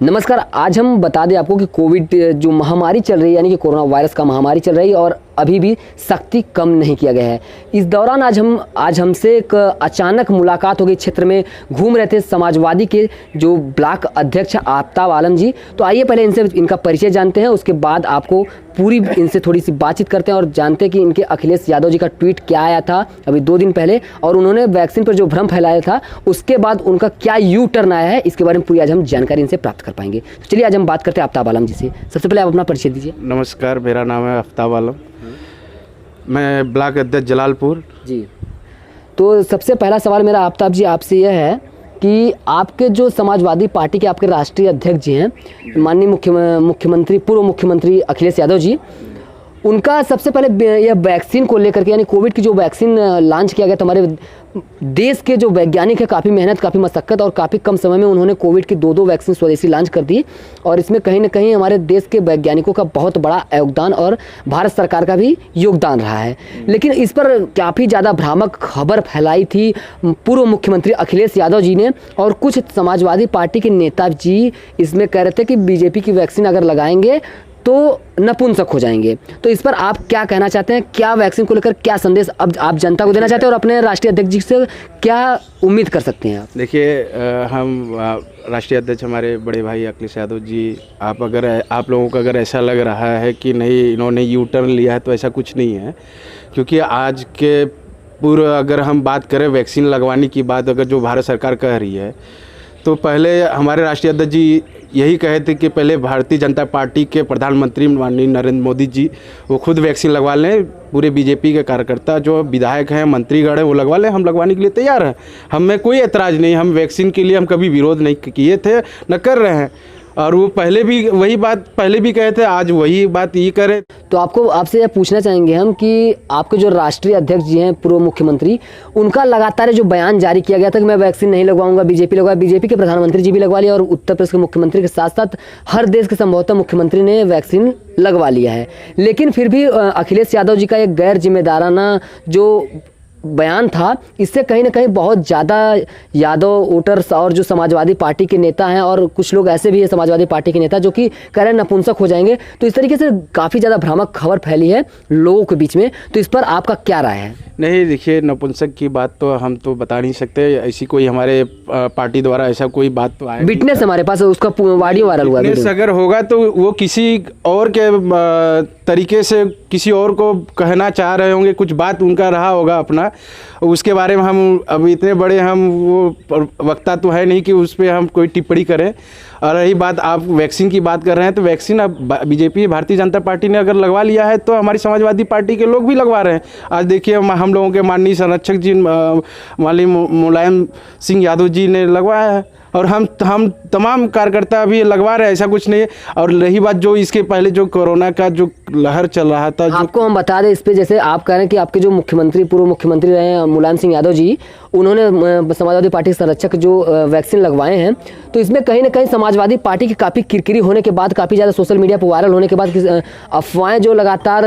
नमस्कार। आज हम बता दें आपको कि कोविड जो महामारी चल रही है, यानी कि कोरोना वायरस का महामारी चल रही है और अभी भी सख्ती कम नहीं किया गया है। इस दौरान आज हमसे एक अचानक मुलाकात हो गई। क्षेत्र में घूम रहे थे समाजवादी के जो ब्लॉक अध्यक्ष आफ्ताब आलम जी। तो आइए पहले इनका परिचय जानते हैं, उसके बाद आपको पूरी इनसे थोड़ी सी बातचीत करते हैं और जानते हैं कि इनके अखिलेश यादव जी का ट्वीट क्या आया था अभी 2 दिन पहले, और उन्होंने वैक्सीन पर जो भ्रम फैलाया था उसके बाद उनका क्या यू टर्न आया है, इसके बारे में पूरी आज हम जानकारी इनसे प्राप्त कर पाएंगे। तो चलिए आज हम बात करते हैं आफ्ताब आलम जी से। सबसे पहले आप अपना परिचय दीजिए। नमस्कार, मेरा नाम है आफ्ताब आलम, मैं ब्लॉक अध्यक्ष जलालपुर जी। तो सबसे पहला सवाल मेरा आफ्ताब जी आपसे यह है कि आपके जो समाजवादी पार्टी के आपके राष्ट्रीय अध्यक्ष जी हैं, माननीय मुख्यमंत्री पूर्व मुख्यमंत्री अखिलेश यादव जी, उनका सबसे पहले यह वैक्सीन को लेकर के, यानी कोविड की जो वैक्सीन लॉन्च किया गया था, हमारे देश के जो वैज्ञानिक है काफ़ी मेहनत, काफ़ी मशक्कत और काफ़ी कम समय में उन्होंने कोविड की 2 वैक्सीन स्वदेशी लॉन्च कर दी। और इसमें कहीं ना कहीं हमारे देश के वैज्ञानिकों का बहुत बड़ा योगदान और भारत सरकार का भी योगदान रहा है। लेकिन इस पर काफ़ी ज़्यादा भ्रामक खबर फैलाई थी पूर्व मुख्यमंत्री अखिलेश यादव जी ने, और कुछ समाजवादी पार्टी के नेता जी इसमें कह रहे थे कि बीजेपी की वैक्सीन अगर लगाएंगे तो नपुंसक हो जाएंगे। तो इस पर आप क्या कहना चाहते हैं? क्या वैक्सीन को लेकर क्या संदेश अब आप जनता को देना चाहते हैं और अपने राष्ट्रीय अध्यक्ष जी से क्या उम्मीद कर सकते हैं आप? देखिए, हम राष्ट्रीय अध्यक्ष हमारे बड़े भाई अखिलेश यादव जी, आप लोगों को अगर ऐसा लग रहा है कि नहीं इन्होंने यू टर्न लिया है, तो ऐसा कुछ नहीं है। क्योंकि आज के पूर्व अगर हम बात करें वैक्सीन लगवाने की बात, अगर जो भारत सरकार कह रही है, तो पहले हमारे राष्ट्रीय अध्यक्ष जी यही कहे थे कि पहले भारतीय जनता पार्टी के प्रधानमंत्री माननीय नरेंद्र मोदी जी वो खुद वैक्सीन लगवा लें। पूरे बीजेपी के कार्यकर्ता जो विधायक हैं, मंत्रीगण हैं, वो लगवा लें, हम लगवाने के लिए तैयार हैं। हमें कोई ऐतराज़ नहीं, हम वैक्सीन के लिए हम कभी विरोध नहीं किए थे, न कर रहे हैं। और वो पहले भी वही बात पहले भी कहे थे, आज वही बात ये करें। तो आपसे यह पूछना चाहेंगे हम कि आपके जो राष्ट्रीय अध्यक्ष जी हैं पूर्व मुख्यमंत्री, उनका लगातार जो बयान जारी किया गया था कि मैं वैक्सीन नहीं लगवाऊंगा, बीजेपी लगवाया, बीजेपी के प्रधानमंत्री जी भी लगवा लिया और उत्तर प्रदेश के मुख्यमंत्री के साथ साथ हर देश के संभवतः मुख्यमंत्री ने वैक्सीन लगवा लिया है। लेकिन फिर भी अखिलेश यादव जी का एक गैर जिम्मेदाराना जो बयान था, इससे कहीं ना कहीं बहुत ज़्यादा यादव वोटर्स और जो समाजवादी पार्टी के नेता हैं और कुछ लोग ऐसे भी हैं समाजवादी पार्टी के नेता जो कि कह रहे हैं नपुंसक हो जाएंगे। तो इस तरीके से काफ़ी ज़्यादा भ्रामक खबर फैली है लोगों के बीच में। तो इस पर आपका क्या राय है? नहीं, देखिए, नपुंसक की बात तो हम तो बता नहीं सकते। ऐसी कोई हमारे पार्टी द्वारा ऐसा कोई बात तो आया, विटनेस हमारे पास उसका ऑडियो वायरल हुआ है। अगर होगा तो वो किसी और के तरीके से किसी और को कहना चाह रहे होंगे, कुछ बात उनका रहा होगा अपना, उसके बारे में हम अब इतने बड़े हम वो वक्ता तो है नहीं कि उस पर हम कोई टिप्पणी करें। और रही बात, आप वैक्सीन की बात कर रहे हैं, तो वैक्सीन अब बीजेपी भारतीय जनता पार्टी ने अगर लगवा लिया है तो हमारी समाजवादी पार्टी के लोग भी लगवा रहे हैं। आज देखिए, हम लोगों के माननीय संरक्षक जी माननीय मुलायम सिंह यादव जी ने लगवाया है और हम तमाम कार्यकर्ता भी लगवा रहे हैं, ऐसा कुछ नहीं है। और रही बात जो इसके पहले जो कोरोना का जो लहर चल रहा था, आपको हम बता दें इस पे, जैसे आप कह रहे हैं कि आपके जो पूर्व मुख्यमंत्री रहे हैं मुलायम सिंह यादव जी, उन्होंने समाजवादी पार्टी के संरक्षक जो वैक्सीन लगवाए हैं, तो इसमें कहीं ना कहीं समाजवादी पार्टी की काफ़ी किरकिरी होने के बाद, काफ़ी ज़्यादा सोशल मीडिया पर वायरल होने के बाद अफवाहें जो लगातार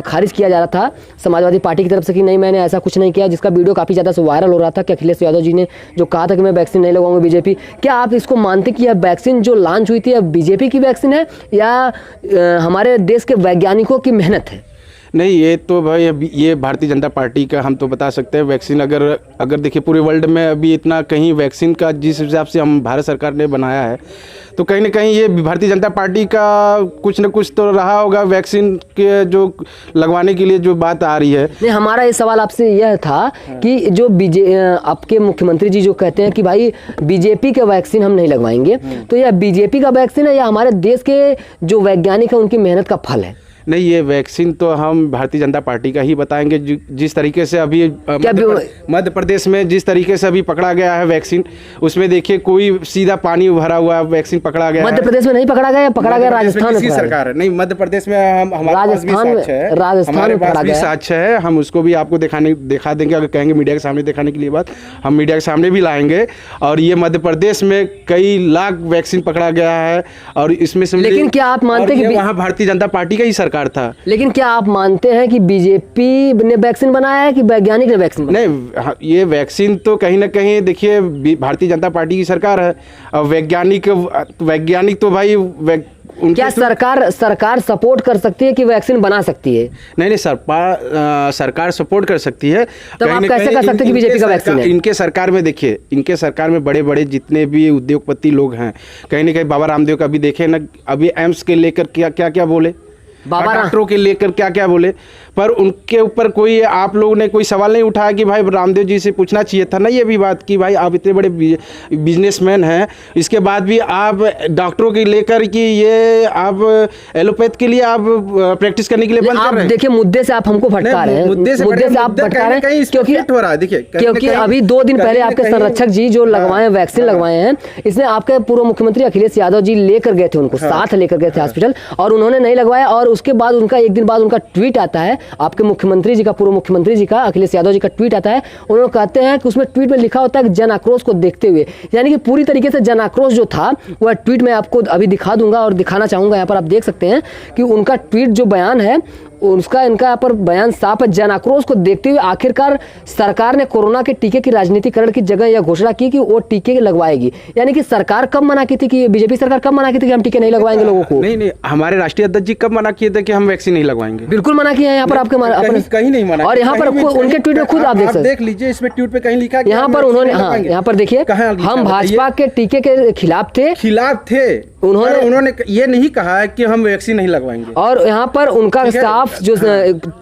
खारिज किया जा रहा था समाजवादी पार्टी की तरफ से कि नहीं मैंने ऐसा कुछ नहीं किया, जिसका वीडियो काफ़ी ज़्यादा वायरल हो रहा था कि अखिलेश यादव जी ने जो कहा था कि मैं वैक्सीन नहीं लगवाऊंगा बीजेपी। क्या आप इसको मानते कि यह वैक्सीन जो लॉन्च हुई थी यह बीजेपी की वैक्सीन है या हमारे देश के वैज्ञानिकों की मेहनत है? नहीं, ये तो भाई ये भारतीय जनता पार्टी का हम तो बता सकते हैं। वैक्सीन अगर देखिए पूरे वर्ल्ड में अभी इतना कहीं वैक्सीन का जिस हिसाब से हम भारत सरकार ने बनाया है, तो कहीं ना कहीं ये भारतीय जनता पार्टी का कुछ न कुछ तो रहा होगा वैक्सीन के जो लगवाने के लिए जो बात आ रही है। नहीं, हमारा ये सवाल आपसे यह था कि जो आपके मुख्यमंत्री जी जो कहते हैं कि भाई बीजेपी के वैक्सीन हम नहीं लगवाएंगे, तो यह बीजेपी का वैक्सीन है या हमारे देश के जो वैज्ञानिक है उनकी मेहनत का फल है? नहीं, ये वैक्सीन तो हम भारतीय जनता पार्टी का ही बताएंगे। जिस तरीके से अभी मध्य प्रदेश में जिस तरीके से अभी पकड़ा गया है वैक्सीन, उसमें देखिए कोई सीधा पानी भरा हुआ वैक्सीन पकड़ा गया। मध्य प्रदेश में नहीं पकड़ा गया, पकड़ा गया राजस्थान में। सरकार है नहीं, मध्य प्रदेश में हमारे पास भी साक्ष्य है, हम उसको भी आपको दिखा देंगे। अगर कहेंगे मीडिया के सामने दिखाने के लिए बात, हम मीडिया के सामने भी लाएंगे। और ये मध्य प्रदेश में कई लाख वैक्सीन पकड़ा गया है और इसमें से, लेकिन क्या आप मानते हैं कि वहाँ भारतीय जनता पार्टी का ही सरकार सरकार था। लेकिन क्या आप मानते हैं कि बीजेपी ने वैक्सीन बनाया है कि वैज्ञानिक ने वैक्सीन बनाया? नहीं, ये वैक्सीन तो कहीं ना कहीं देखिए भारतीय जनता पार्टी की सरकार है। अब वैज्ञानिक तो भाई क्या सरकार सपोर्ट कर सकती है कि वैक्सीन बना सकती है? नहीं, सरकार सपोर्ट कर सकती है। तब आप कैसे कर सकते हैं कि बीजेपी का वैक्सीन है? इनके सरकार में देखिए, इनके सरकार में बड़े बड़े जितने भी उद्योगपति लोग हैं, कहीं ना कहीं बाबा रामदेव का भी देखे ना, अभी एम्स के लेकर क्या बोले, डॉक्टरों के लेकर क्या बोले, पर उनके ऊपर कोई आप लोगों ने कोई सवाल नहीं उठाया कि भाई रामदेव जी से पूछना चाहिए था ना ये भी बात कि भाई आप इतने बड़े बिजनेसमैन हैं, इसके बाद भी आप डॉक्टरों के लेकर कि ये आप एलोपैथ के लिए आप प्रैक्टिस करने के लिए बंद कर रहे हैं। देखिए मुद्दे से आप हमको भटका रहे हैं, मुद्दे से आप भटका रहे हैं क्योंकि अभी 2 दिन पहले आपके संरक्षक जी जो लगवाए वैक्सीन लगवाए हैं, इसने आपके पूर्व मुख्यमंत्री अखिलेश यादव जी लेकर गए थे, उनको साथ लेकर गए थे हॉस्पिटल, और उन्होंने नहीं लगवाया। और उसके बाद उनका एक दिन बाद उनका ट्वीट आता है, आपके मुख्यमंत्री जी का, पूर्व मुख्यमंत्री जी का, अखिलेश यादव जी का ट्वीट आता है। उन्होंने कहते हैं कि उसमें ट्वीट में लिखा होता है कि जन आक्रोश को देखते हुए, यानी कि पूरी तरीके से जन आक्रोश जो था वह ट्वीट में आपको अभी दिखा दूंगा और दिखाना चाहूंगा। यहाँ पर आप देख सकते हैं कि उनका ट्वीट जो बयान है उसका, इनका यहाँ पर बयान साफ है। जन आक्रोश को देखते हुए आखिरकार सरकार ने कोरोना के टीके की राजनीतिकरण की जगह यह घोषणा की कि वो टीके लगवाएगी। यानी कि सरकार कब मना की थी कि बीजेपी सरकार कब मना की थी कि हम टीके नहीं लगवाएंगे लोगों को? नहीं, हमारे राष्ट्रीय अध्यक्ष जी कब मना किए थे कि हम वैक्सीन नहीं लगवाएंगे? बिल्कुल मना किया है यहाँ पर आपके कहीं नहीं मना। और यहाँ पर उनके ट्वीट में खुद आप देख लीजिए, इसमें ट्वीट पे कहीं लिखा है यहाँ पर उन्होंने, हाँ यहाँ पर देखिए, हम भाजपा के टीके के खिलाफ थे। उन्होंने ये नहीं कहा कि हम वैक्सीन नहीं लगवाएंगे। और यहाँ पर उनका साफ जो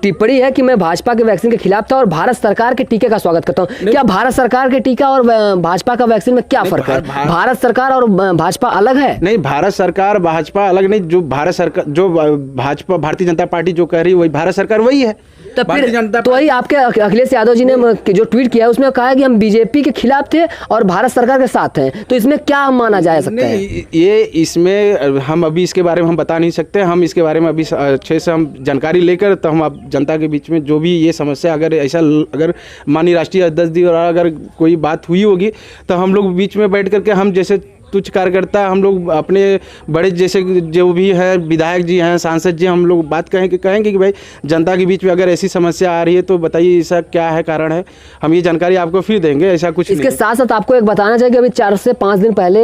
टिप्पणी है कि मैं भाजपा के वैक्सीन के खिलाफ था और भारत सरकार के टीके का स्वागत करता हूँ। क्या भारत सरकार के टीका और भाजपा का वैक्सीन में क्या फर्क है? भारत सरकार और भाजपा अलग है? नहीं, भारत सरकार भाजपा अलग नहीं। जो भारत सरकार, जो भाजपा भारतीय जनता पार्टी जो कह रही है वही भारत सरकार वही है। तो फिर तो वही आपके अखिलेश यादव जी ने जो ट्वीट किया उसमें कहा कि हम बीजेपी के खिलाफ थे और भारत सरकार के साथ हैं, तो इसमें क्या माना जा सकता है? ये इसमें हम अभी इसके बारे में हम बता नहीं सकते। हम इसके बारे में अभी अच्छे से हम जानकारी लेकर तो हम आप जनता के बीच में जो भी ये समस्या, अगर माननीय राष्ट्रीय अध्यक्ष जी और अगर कोई बात हुई होगी तो हम लोग बीच में बैठ करके, हम जैसे तुच्छ कार्यकर्ता, हम लोग अपने बड़े जैसे जो भी है विधायक जी हैं, सांसद जी, हम लोग बात कहेंगे कि भाई जनता के बीच में अगर ऐसी समस्या आ रही है तो बताइए ऐसा क्या है, कारण है। हम ये जानकारी आपको फिर देंगे, ऐसा कुछ इसके साथ साथ आपको एक बताना चाहिए कि अभी 4 से 5 दिन पहले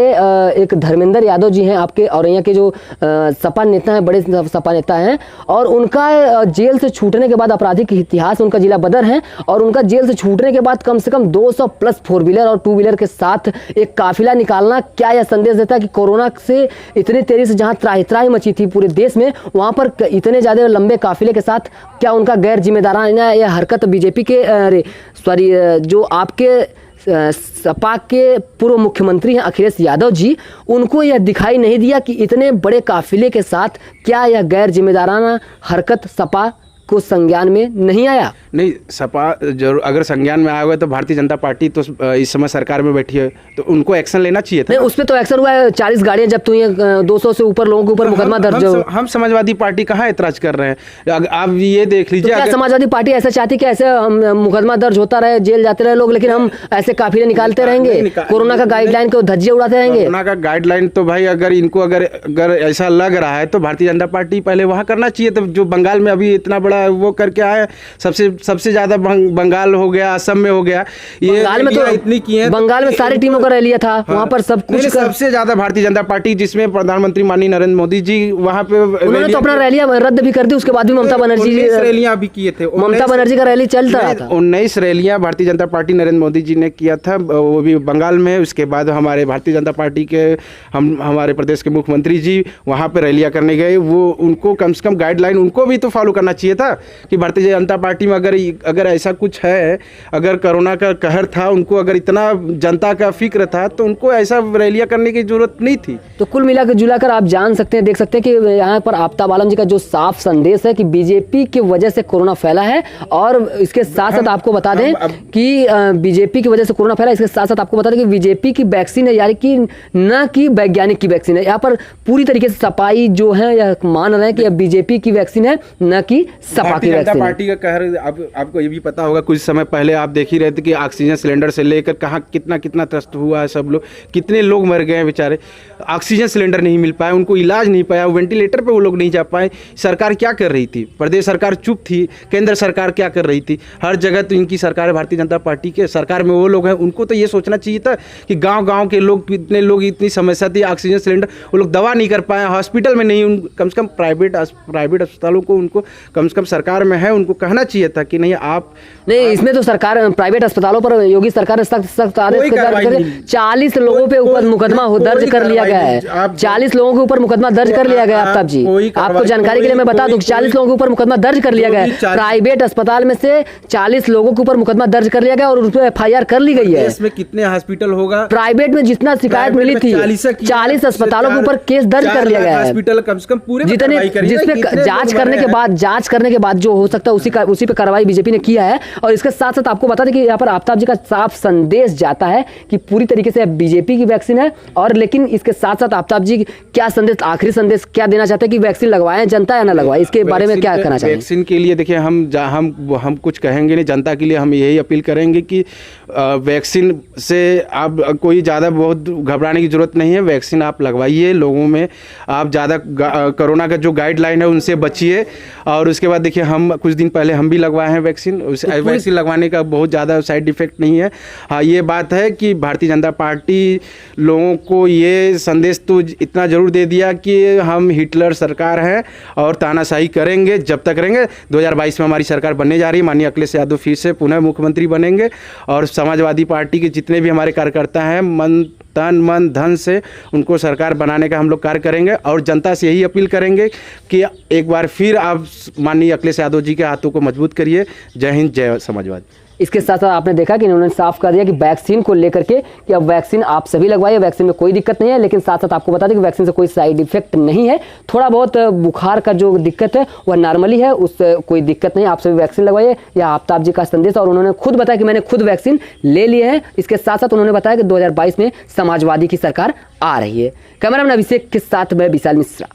एक धर्मेंद्र यादव जी हैं आपके औरैया के, जो सपा नेता हैं, बड़े सपा नेता हैं, और उनका जेल से छूटने के बाद आपराधिक इतिहास, उनका जिला बदर है, और उनका जेल से छूटने के बाद कम से कम 200 प्लस 4 व्हीलर और 2 व्हीलर के साथ एक काफिला निकालना क्या यह संदेश देता है कि कोरोना से इतनी तेजी से जहां त्राही मची थी पूरे देश में, वहां पर इतने ज्यादा लंबे काफिले के साथ क्या उनका गैर जिम्मेदाराना यह हरकत बीजेपी के जो आपके सपा के पूर्व मुख्यमंत्री हैं अखिलेश यादव जी, उनको यह दिखाई नहीं दिया कि इतने बड़े काफिले के साथ क्या यह गैर जिम्मेदाराना हरकत सपा को संज्ञान में नहीं आया? नहीं, सपा जरूर अगर संज्ञान में आया हुआ तो भारतीय जनता पार्टी तो इस समय सरकार में बैठी है, तो उनको एक्शन लेना चाहिए था। नहीं, उस पर तो एक्शन हुआ है। 40 गाड़ियां जब्त हुई हैं, 200 से ऊपर लोगों के ऊपर मुकदमा दर्ज। हम समाजवादी पार्टी कहाँ ऐतराज कर रहे हैं? आप ये देख लीजिए, तो क्या समाजवादी पार्टी ऐसा चाहती कि ऐसे मुकदमा दर्ज होता रहे, जेल जाते रहे लोग, लेकिन हम ऐसे काफिले निकालते रहेंगे, कोरोना का गाइडलाइन को धज्जियां उड़ाते रहेंगे? कोरोना का गाइडलाइन तो भाई अगर इनको अगर ऐसा लग रहा है तो भारतीय जनता पार्टी पहले वहाँ करना चाहिए। तो जो बंगाल में अभी इतना बड़ा वो करके आया, सबसे ज्यादा बंगाल हो गया, असम में हो गया, ये बंगाल में तो इतनी की है। बंगाल में सारी टीमों का रैली था, वहां पर सब कुछ सबसे ज्यादा भारतीय जनता पार्टी, जिसमें प्रधानमंत्री माननीय नरेंद्र मोदी जी वहां पे, उन्होंने तो अपना रैलियां रद्द भी कर दी। उसके बाद भी ममता बनर्जी रैलियां भी किए थे, ममता बनर्जी का रैली चल रहा था। 19 रैलियां भारतीय जनता पार्टी नरेंद्र मोदी जी ने किया था, वो भी बंगाल में। उसके बाद हमारे भारतीय जनता पार्टी के हमारे प्रदेश के मुख्यमंत्री जी वहां पे रैलियां करने गए। वो उनको कम से कम गाइडलाइन उनको भी तो फॉलो करना चाहिए था कि भारतीय जनता पार्टी में अगर ऐसा कुछ है, अगर कोरोना का कहर था, उनको अगर इतना जनता का फिक्र था तो उनको ऐसा रैलियां करने की जरूरत नहीं थी। तो कुल मिलाकर जुलाकर आप जान सकते हैं, देख सकते हैं कि यहाँ पर आफ्ताब आलम जी का जो साफ संदेश है कि बीजेपी की वजह से कोरोना फैला है। और इसके साथ साथ आपको बता दें कि बीजेपी की वजह से कोरोना फैला, इसके साथ साथ आपको बता दें कि बीजेपी की वैक्सीन है, यानी कि न कि वैज्ञानिक की वैक्सीन है। यहाँ पर पूरी तरीके से सपाई जो है यह मान रहे हैं कि बीजेपी की वैक्सीन है, न कि सपा की वैक्सीन। पार्टी का कहर आपको ये भी पता होगा, कुछ समय पहले आप देख ही रहे थे कि ऑक्सीजन सिलेंडर से लेकर कहाँ कितना त्रस्त हुआ है, सब लोग कितने लोग मर गए हैं बेचारे। ऑक्सीजन सिलेंडर नहीं मिल पाया, उनको इलाज नहीं पाया, वेंटिलेटर पे वो लोग नहीं जा पाए। सरकार क्या कर रही थी? प्रदेश सरकार चुप थी, केंद्र सरकार क्या कर रही थी? हर जगह तो इनकी सरकार है, भारतीय जनता पार्टी के सरकार में वो लोग हैं, उनको तो ये सोचना चाहिए था कि गांव-गांव के लोग, इतने लोग, इतनी समस्या थी, ऑक्सीजन सिलेंडर वो लोग दवा नहीं कर पाए, हॉस्पिटल में नहीं, कम से कम प्राइवेट अस्पतालों को उनको कम से कम सरकार में है, उनको कहना चाहिए था कि नहीं आप नहीं, इसमें तो सरकार प्राइवेट अस्पतालों पर योगी सरकार ने सख्त आदेश 40 लोगों पे ऊपर मुकदमा दर्ज कर लिया गया है। 40 लोगों के ऊपर मुकदमा दर्ज कर लिया गया आफ्ताब जी। आपको जानकारी के लिए मैं बता दूं, 40 लोगों के ऊपर मुकदमा दर्ज कर लिया गया है। प्राइवेट अस्पताल में से 40 लोगों के ऊपर मुकदमा दर्ज कर लिया गया और उस पर FIR कर ली गई है। इसमें कितने हॉस्पिटल होगा? प्राइवेट में जितना शिकायत मिली थी 40 अस्पतालों के ऊपर केस दर्ज कर लिया गया है। हॉस्पिटल कम से कम पूरे जितने जिसमें जांच करने के बाद जो हो सकता है उसी पे कार्रवाई बीजेपी ने किया है। और इसके साथ साथ आपको बता दें कि यहाँ पर आफ्ताब जी का साफ संदेश जाता है कि पूरी तरीके से बीजेपी की वैक्सीन है। और लेकिन इसके साथ साथ आफ्ताब जी क्या संदेश, आखिरी संदेश क्या देना चाहते हैं कि वैक्सीन लगवाएं जनता या ना लगवाएं, इसके बारे में क्या कहना चाहिए? वैक्सीन के लिए देखिए, हम कुछ कहेंगे नहीं, जनता के लिए हम यही अपील करेंगे कि वैक्सीन से आप कोई ज़्यादा बहुत घबराने की जरूरत नहीं है। वैक्सीन आप लगवाइए, लोगों में आप ज़्यादा कोरोना का जो गाइडलाइन है उनसे बचिए। और उसके बाद देखिए, हम कुछ दिन पहले हम भी लगवाए हैं वैक्सीन। वैक्सीन लगवाने का बहुत ज़्यादा साइड इफेक्ट नहीं है। हाँ, ये बात है कि भारतीय जनता पार्टी लोगों को ये संदेश तो इतना जरूर दे दिया कि हम हिटलर सरकार है और तानाशाही करेंगे जब तक रहेंगे। 2022 में हमारी सरकार बनने जा रही है, माननीय अखिलेश यादव फिर से पुनः मुख्यमंत्री बनेंगे। और समाजवादी पार्टी के जितने भी हमारे कार्यकर्ता हैं, तन मन धन से उनको सरकार बनाने का हम लोग कार्य करेंगे। और जनता से यही अपील करेंगे कि एक बार फिर आप माननीय अखिलेश यादव जी के हाथों को मजबूत करिए। जय हिंद, जय समाजवाद। इसके साथ साथ आपने देखा कि इन्होंने साफ कर दिया कि वैक्सीन को लेकर के कि अब वैक्सीन आप सभी लगवाइए, वैक्सीन में कोई दिक्कत नहीं है। लेकिन साथ साथ आपको बता दें कि वैक्सीन से कोई साइड इफेक्ट नहीं है। थोड़ा बहुत बुखार का जो दिक्कत है वह नॉर्मली है, उससे कोई दिक्कत नहीं, आप सभी वैक्सीन लगवाइए। यह आफ्ताब जी का संदेश। और उन्होंने खुद बताया कि मैंने खुद वैक्सीन ले लिए हैं। इसके साथ साथ उन्होंने बताया कि 2022 में समाजवादी की सरकार आ रही है। कैमरामैन अभिषेक के साथ मैं विशाल मिश्रा।